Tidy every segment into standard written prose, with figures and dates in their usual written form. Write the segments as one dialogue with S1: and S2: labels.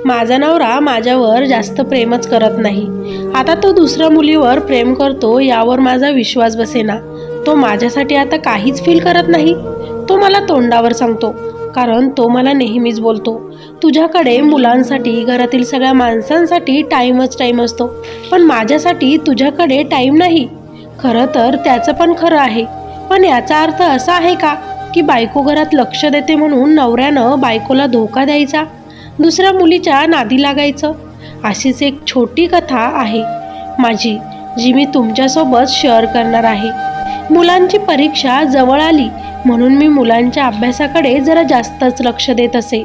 S1: माझा नवरा माझ्यावर जास्त प्रेमच करत नाही. आता तो दुसऱ्या मुलीवर प्रेम करतो यावर माझा विश्वास बसेना. तो माझ्यासाठी आता काहीच फील करत नाही. तो मला तोंडावर सांगतो, कारण तो मला नेहमीच बोलतो, तुझ्याकडे मुलांसाठी, घरातील सगळ्या माणसांसाठी टाईम असतो, पण माझ्यासाठी तुझ्याकडे टाईम नाही. खरं तर त्याचं पण खरं आहे. पण याचा अर्थ असा आहे का की बायको घरात लक्ष देते म्हणून नवऱ्यानं बायकोला धोका द्यायचा, दुसऱ्या मुलीच्या नादी लागायचं? अशीच एक छोटी कथा आहे माझी, जी मी तुमच्यासोबत शेअर करणार आहे. मुलांची परीक्षा जवळ आली म्हणून मी मुलांच्या अभ्यासाकडे जरा जास्तच लक्ष देत असे.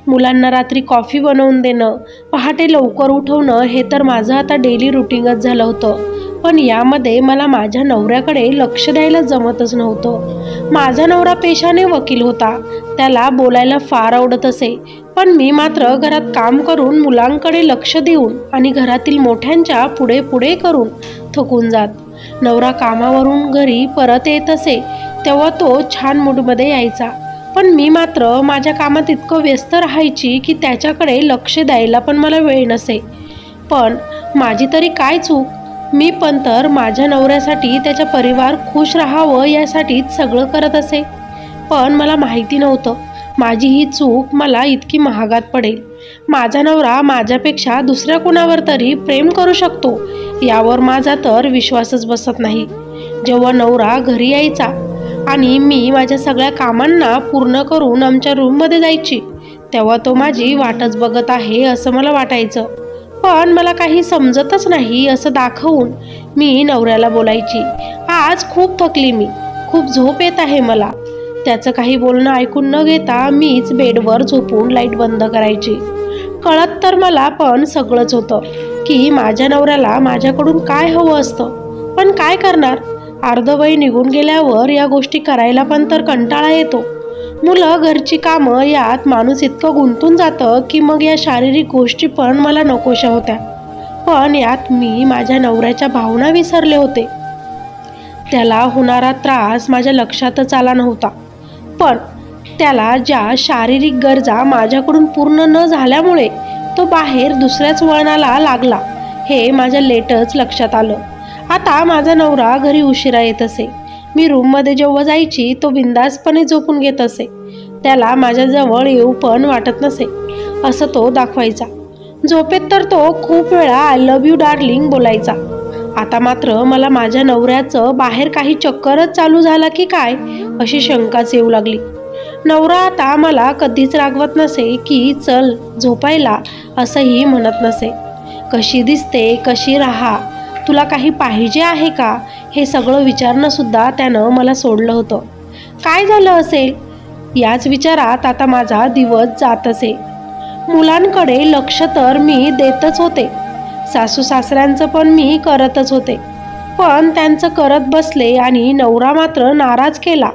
S1: मुलांना रात्री कॉफी बनवून देणं, पहाटे लवकर उठवणं हे तर माझं आता डेली रुटीनच झालं होतं. पण यामध्ये मला माझ्या नवऱ्याकडे लक्ष द्यायला जमतच नव्हतं. माझा नवरा पेशाने वकील होता. त्याला बोलायला फार आवडत असे, पण मी मात्र घरात काम करून, मुलांकडे लक्ष देऊन आणि घरातील मोठ्यांच्या पुढे पुढे करून थकून जात. नवरा कामावरून घरी परत येत असे तेव्हा तो छान मूडमध्ये यायचा, पण मी मात्र माझ्या कामात इतकं व्यस्त राहायची की त्याच्याकडे लक्ष द्यायला पण मला वेळ नसे. पण माझी तरी काय चूक? मी पण तर माझ्या नवऱ्यासाठी, त्याचा परिवार खुश राहावं यासाठीच सगळं करत असे. पण मला माहिती नव्हतं माझी ही चूक मला इतकी महागात पडेल. माझा नवरा माझ्यापेक्षा दुसऱ्या कोणावर तरी प्रेम करू शकतो यावर माझा तर विश्वासच बसत नाही. जेव्हा नवरा घरी यायचा आणि मी माझ्या सगळ्या कामांना पूर्ण करून आमच्या रूममध्ये जायची, तेव्हा तो माझी वाटच बघत आहे असं मला वाटायचं. पण मला काही समजतच नाही असं दाखवून मी नवऱ्याला बोलायची, आज खूप थकली मी, खूप झोप येत आहे मला. त्याचं काही बोलणं ऐकून न घेता मीच बेडवर झोपून लाईट बंद करायची. कळत तर मला पण सगळंच होतं की माझ्या नवऱ्याला माझ्याकडून काय हवं असतं. पण काय करणार, अर्धवय निघून गेल्यावर या गोष्टी करायला पण तर कंटाळा येतो. मुलं, घरची कामं यात माणूस इतकं गुंतून जातं की मग या शारीरिक गोष्टी पण मला नकोशा होत्या. पण यात मी माझ्या नवऱ्याच्या भावना विसरले होते. त्याला होणारा त्रास माझ्या लक्षातच आला नव्हता. पण त्याला ज्या शारीरिक गरजा माझ्याकडून पूर्ण न झाल्यामुळे तो बाहेर दुसऱ्याच वळणाला लागला हे माझ्या लेटच लक्षात आलं. आता माझा नवरा घरी उशिरा येत असे. मी रूममध्ये जेव्हा जायची तो बिंदासपणे झोपून घेत असे. त्याला माझ्याजवळ येऊ पण वाटत नसे असं तो दाखवायचा. झोपेत तर तो खूप वेळा आय लव्ह यू डार्लिंग बोलायचा. आता मात्र मला माझ्या नवऱ्याचं बाहेर काही चक्करच चालू झाला की काय अशी शंकाच येऊ लागली. नवरा आता मला कधीच रागवत नसे की चल झोपायला असंही म्हणत नसे. कशी दिसते, कशी राहा, तुला काही पाहिजे आहे का, हे सगळं विचारणंसुद्धा त्यानं मला सोडलं होतं. काय झालं असेल याच विचारात आता माझा दिवस जात असे. मुलांकडे लक्ष तर मी देतच होते, सासू सासऱ्यांचं पण मी करतच होते, पण त्यांचं करत बसले आणि नवरा मात्र नाराज केला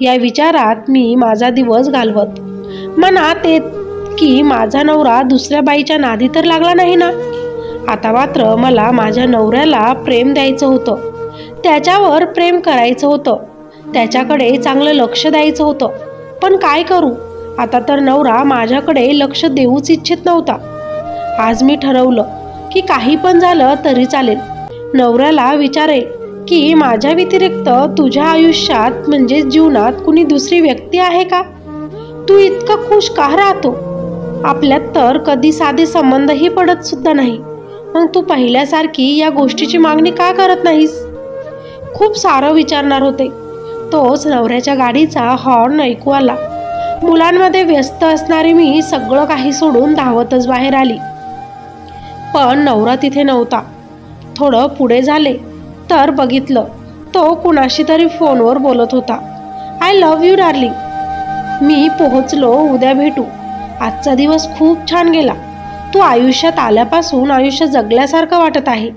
S1: या विचारात मी माझा दिवस घालवत. मनात येत की माझा नवरा दुसऱ्या बाईच्या नादी तर लागला नाही ना. आता मात्र मला माझ्या नवऱ्याला प्रेम द्यायचं होतं, त्याच्यावर प्रेम करायचं होतं, त्याच्याकडे चांगलं लक्ष द्यायचं होतं. पण काय करू, आता तर नवरा माझ्याकडे लक्ष देऊच इच्छित नव्हता. आज मी ठरवलं की काही पण झालं तरी चालेल, नवऱ्याला विचारेल की माझ्या व्यतिरिक्त तुझ्या आयुष्यात म्हणजे जीवनात कुणी दुसरी व्यक्ती आहे का? तू इतकं खुश का राहतो? आपल्यात तर कधी साधे संबंधही पडत सुद्धा नाही, मग तू पहिल्यासारखी या गोष्टीची मागणी का करत नाहीस? खूप सारं विचारणार होते. तोच नवऱ्याच्या गाडीचा हॉर्न ऐकू आला. मुलांमध्ये व्यस्त असणारी मी सगळं काही सोडून धावतच बाहेर आली. पण नवरा तिथे नव्हता. थोडं पुढे झाले तर बघितलं तो कुणाशी तरी फोनवर बोलत होता. आय लव्ह यू डार्लिंग, मी पोहोचलो, उद्या भेटू, आजचा दिवस खूप छान गेला, तू आयुष्यात आल्यापासून आयुष्य जगल्यासारखं वाटत आहे.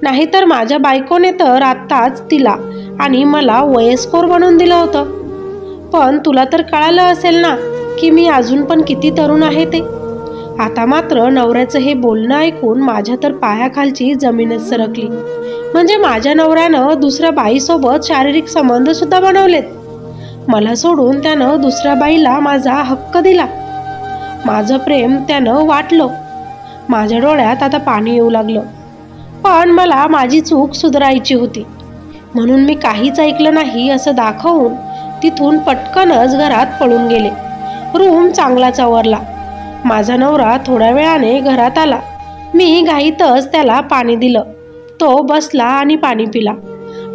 S1: नाहीतर माझ्या बायकोने तर आत्ताच तिला आणि मला वयस्कर बनवून दिलं होतं. पण तुला तर कळालं असेल ना की मी अजून पण किती तरुण आहे ते. आता मात्र नवऱ्याचं हे बोलणं ऐकून माझ्या तर पायाखालची जमीनच सरकली. म्हणजे माझ्या नवऱ्यानं दुसऱ्या बाईसोबत शारीरिक संबंधसुद्धा बनवलेत. मला सोडून त्यानं दुसऱ्या बाईला माझा हक्क दिला. माझं प्रेम त्यानं वाटलं माझ्या डोळ्यात आता पाणी येऊ लागलं. पण मला माझी चूक सुधारायची होती, म्हणून मी काहीच ऐकलं नाही असं दाखवून तिथून पटकनच घरात पळून गेले. रूम चांगलाच आवरला. माझा नवरा थोड्या वेळाने घरात आला. मी घाईतच त्याला पाणी दिलं. तो बसला आणि पाणी पिला.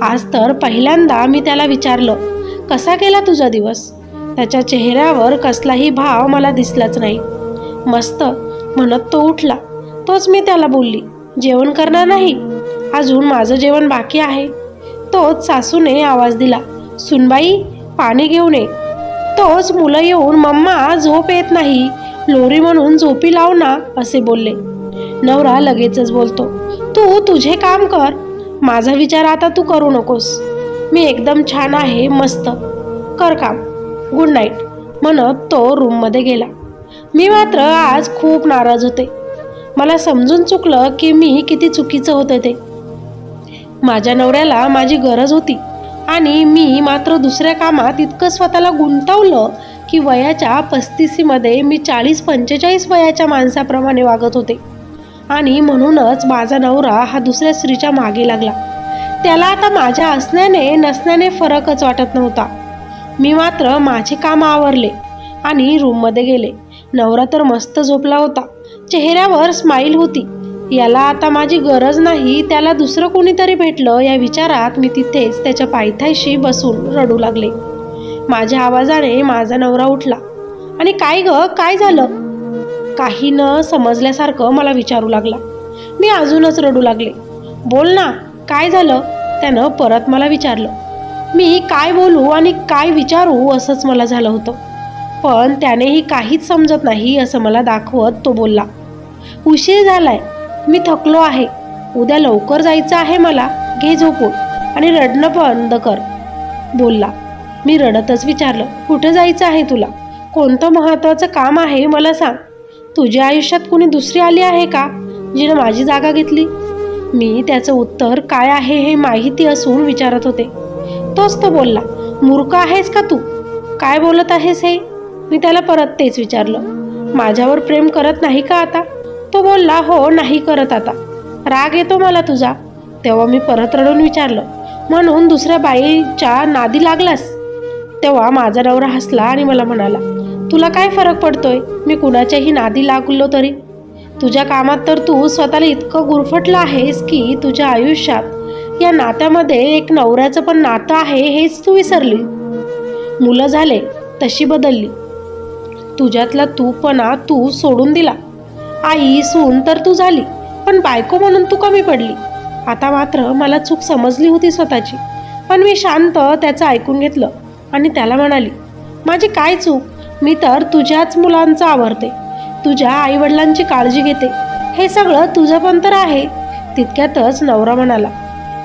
S1: आज तर पहिल्यांदा मी त्याला विचारलं, कसा गेला तुझा दिवस? त्याच्या चेहऱ्यावर कसलाही भाव मला दिसलाच नाही. मस्त म्हणत तो उठला. तोच मी त्याला बोलली, जेवण करणार नाही? अजून माझं जेवण बाकी आहे. तोच सासूने आवाज दिला, सुनबाई पाणी घेऊन ये. तोच मुलं येऊन, मम्मा झोप येत नाही, लोरी म्हणून झोपी लाव ना, असे बोलले. नवरा लगेचच बोलतो, तू तुझे काम कर, माझा विचार आता तू करू नकोस. मी एकदम छान आहे, मस्त कर काम, गुड नाईट म्हणत तो रूममध्ये गेला. मी मात्र आज खूप नाराज होते. मला समजून चुकलं की मी किती चुकीचं होतं ते. माझ्या नवऱ्याला माझी गरज होती आणि मी मात्र दुसऱ्या कामात इतकं स्वतःला गुंतवलं की वयाच्या 35मध्ये मी 40-45 वयाच्या माणसाप्रमाणे वागत होते. आणि म्हणूनच माझा नवरा हा दुसऱ्या स्त्रीच्या मागे लागला. त्याला आता माझ्या असण्याने नसण्याने फरकच वाटत नव्हता. मी मात्र माझे काम आवरले आणि रूममध्ये गेले. नवरा तर मस्त झोपला होता. चेहऱ्यावर स्माईल होती. याला आता माझी गरज नाही, त्याला दुसरं कोणीतरी भेटलं या विचारात मी तिथेच त्याच्या पायथ्याशी बसून रडू लागले. माझ्या आवाजाने माझा नवरा उठला आणि काय ग, काय झालं? काही न समजल्यासारखं मला विचारू लागला. मी अजूनच रडू लागले. बोल ना, काय झालं? त्यानं परत मला विचारलं. मी काय बोलू आणि काय विचारू असंच मला झालं होतं. पण त्यानेही काहीच समजत नाही असं मला दाखवत तो बोलला, उशीर झालाय, मी थकलो आहे, उद्या लवकर जायचं आहे मला, घे झोपून आणि रडणं बंद कर, बोलला. मी रडतच विचारलं, कुठं जायचं आहे तुला? कोणतं महत्त्वाचं काम आहे मला सांग. तुझ्या आयुष्यात कोणी दुसरी आली आहे का जिनं माझी जागा घेतली? मी त्याचं उत्तर काय आहे हे माहिती असून विचारत होते. तोच तो बोलला, मूर्ख आहेस का तू? काय बोलत आहेस हे? मी त्याला परत तेच विचारलं, माझ्यावर प्रेम करत नाही का आता? तो बोलला, हो नाही करत आता. राग येतो मला तुझा. तेव्हा मी परत रडून विचारलं, म्हणून दुसऱ्या बाईच्या नादी लागलास? तेव्हा माझा नवरा हसला आणि मला म्हणाला, तुला काय फरक पडतोय मी कुणाच्याही नादी लागलो तरी? तुझ्या कामात तर तू स्वतःला इतकं गुरफटलं आहेस की तुझ्या आयुष्यात या नात्यामध्ये एक नवऱ्याचं पण नातं आहे हेच तू विसरली. मुलं झाले तशी बदलली. तुझ्यातला तूपणा तू सोडून दिला. आई सून तर तू झाली, पण बायको म्हणून तू कमी पडली. आता मात्र मला चूक समजली होती स्वतःची, पण मी शांत त्याचं ऐकून घेतलं आणि त्याला म्हणाली, माझी काय चूक? मी तर तुझ्याच मुलांचं आवरते, तुझ्या आईवडिलांची काळजी घेते, हे सगळं तुझं पण तर आहे. तितक्यातच नवरा म्हणाला,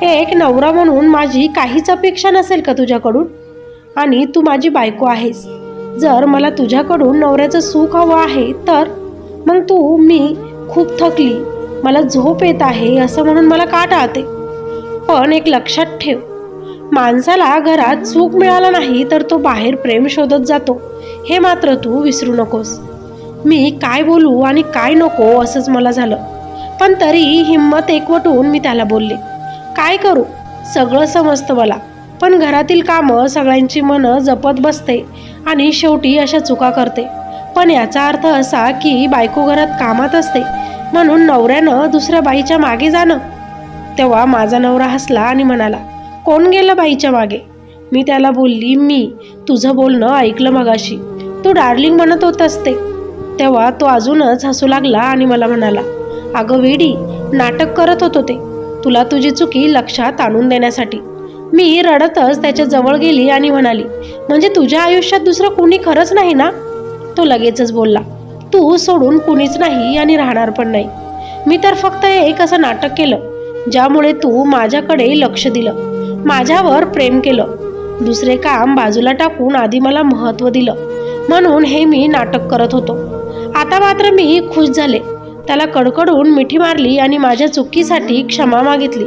S1: एक नवरा म्हणून माझी काहीच अपेक्षा नसेल का तुझ्याकडून? आणि तू माझी बायको आहेस. जर मला तुझ्याकडून नवऱ्याचं सुख हवं आहे तर मग तू, मी खूप थकली, मला झोप येत आहे असं म्हणून मला का टाळते? पण एक लक्षात ठेव, माणसाला घरात सुख मिळालं नाही तर तो बाहेर प्रेम शोधत जातो, हे मात्र तू विसरू नकोस. मी काय बोलू आणि काय नको असंच मला झालं, पण तरी हिंमत एकवटून मी त्याला बोलले, काय करू? सगळं समजतं मला, पण घरातील कामं सगळ्यांची मनं जपत बसते आणि शेवटी अशा चुका करते. पण याचा अर्थ असा की बायको घरात कामात असते म्हणून नवऱ्यानं दुसऱ्या बाईच्या मागे जाणं? तेव्हा माझा नवरा हसला आणि म्हणाला, कोण गेलं बाईच्या मागे? मी त्याला बोलली, मी तुझं बोलणं ऐकलं मगाशी, तू डार्लिंग म्हणत होतास ते. तेव्हा तो अजूनच हसू लागला आणि मला म्हणाला, अगं वेडी, नाटक करत होतो ते, तुला तुझी चुकी लक्षात आणून देण्यासाठी. मी रडतच त्याच्या जवळ गेली आणि म्हणाली, म्हणजे तुझ्या आयुष्यात दुसरं कुणी खरंच नाही ना? तो लगेचच बोलला, तू सोडून कुणीच नाही आणि राहणार पण नाही. मी तर फक्त एक असं नाटक केलं ज्यामुळे तू माझ्याकडे लक्ष दिलं, माझ्यावर प्रेम केलं, दुसरे काम बाजूला टाकून आधी मला महत्त्व दिलं, म्हणून हे मी नाटक करत होतो. आता मात्र मी खुश झाले. त्याला कडकडून मिठी मारली आणि माझ्या चुकीसाठी क्षमा मागितली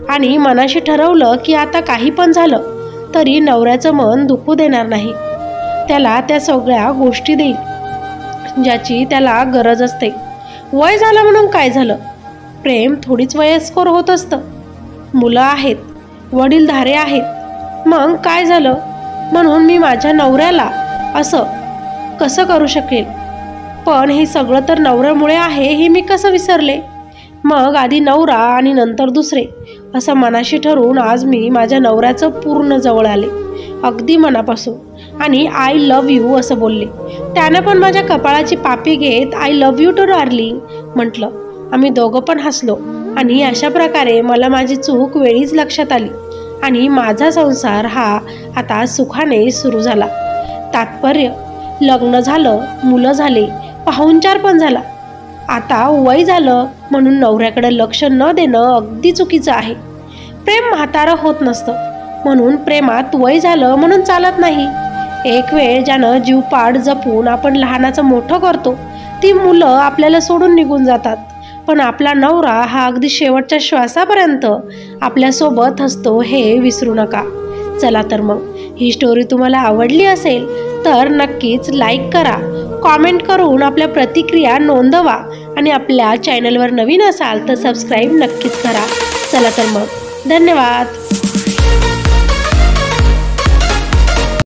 S1: आणि मनाशी ठरवलं की आता काही पण झालं तरी नवऱ्याचं मन दुखू देणार नाही. त्याला त्या सगळ्या गोष्टी देईल ज्याची त्याला गरज असते. वय झालं म्हणून काय झालं? प्रेम थोडीच वयस्कर होत असतं. मुलं आहेत, वडीलधारे आहेत, मग काय झालं म्हणून मी माझ्या नवऱ्याला असं कसं करू शकेल? पण हे सगळं तर नवऱ्यामुळे आहे हे मी कसं विसरले? मग आधी नवरा आणि नंतर दुसरे असं मनाशी ठरवून आज मी माझ्या नवऱ्याचं पूर्ण जवळ आले, अगदी मनापासून, आणि आय लव्ह यू असं बोलले. त्यानं पण माझ्या कपाळाची पापी घेत I love you too darling म्हटलं. आम्ही दोघं पण हसलो आणि अशा प्रकारे मला माझी चूक वेळीच लक्षात आली आणि माझा संसार हा आता सुखाने सुरू झाला. तात्पर्य, लग्न झालं, मुलं झाले, पाहुणचार पण झाला. आता वय झालं म्हणून नवऱ्याकडे लक्ष न देणं अगदी चुकीचं आहे. प्रेम म्हातारं होत नसतं, म्हणून प्रेमात वय झालं म्हणून चालत नाही. एक वेळ ज्यानं जीवपाड जपून आपण लहानाचं मोठं करतो, ती मुलं आपल्याला सोडून निघून जातात, पण आपला नवरा हा अगदी शेवटच्या श्वासापर्यंत आपल्यासोबत असतो हे विसरू नका. चला तर मग ही स्टोरी तुम्हाला आवडली असेल तर नक्कीच लाईक करा, कॉमेंट करून आपल्या प्रतिक्रिया नोंदवा आणि आपल्या चॅनलवर नवीन असाल तर सबस्क्राईब नक्कीच करा. चला तर मग, धन्यवाद.